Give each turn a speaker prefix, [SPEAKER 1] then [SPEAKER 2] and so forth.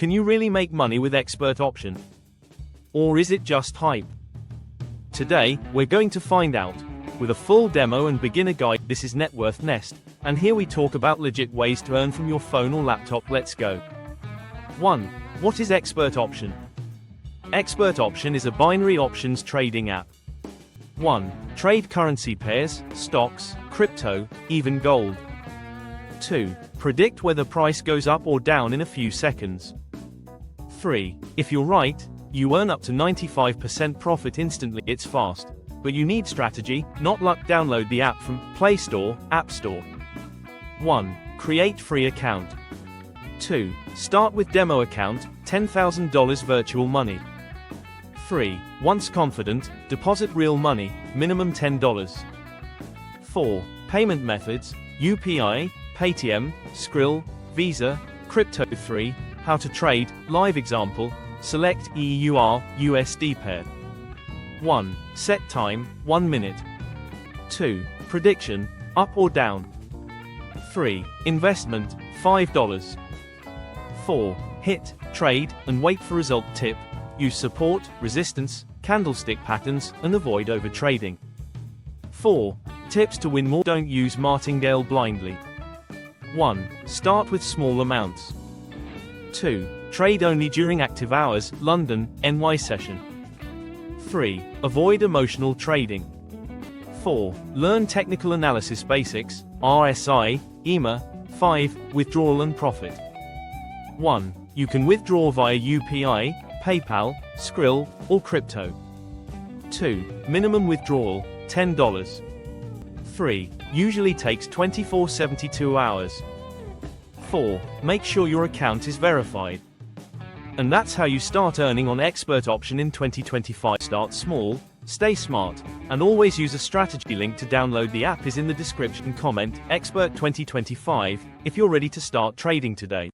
[SPEAKER 1] Can you really make money with ExpertOption? Or is it just hype? Today, we're going to find out. With a full demo and beginner guide. This is Net Worth Nest, and here we talk about legit ways to earn from your phone or laptop. Let's go. 1. What is ExpertOption? ExpertOption is a binary options trading app. 1. Trade currency pairs, stocks, crypto, even gold. 2. Predict whether price goes up or down in a few seconds. 3. If you're right, you earn up to 95% profit instantly. It's fast, but you need strategy, not luck. Download the app from Play Store, App Store. 1. Create free account. 2. Start with demo account, $10,000 virtual money. 3. Once confident, deposit real money, minimum $10. 4. Payment methods, UPI, Paytm, Skrill, Visa, Crypto. 3. How to trade, live example, select EUR, USD pair. 1. Set time, 1 minute. 2. Prediction, up or down. 3. Investment, $5. 4. Hit, trade, and wait for result. Tip, use support, resistance, candlestick patterns, and avoid overtrading. 4. Tips to win more. Don't use martingale blindly. 1. Start with small amounts. 2. Trade only during active hours, London, NY session. 3. Avoid emotional trading. 4. Learn technical analysis basics, RSI, EMA. 5. Withdrawal and profit. 1. You can withdraw via UPI, PayPal, Skrill, or crypto. 2. Minimum withdrawal, $10. 3. Usually takes 24-72 hours. 4. Make sure your account is verified. And that's how you start earning on ExpertOption in 2025. Start small, stay smart, and always use a strategy. Link to download the app is in the description. Comment Expert 2025 if you're ready to start trading today.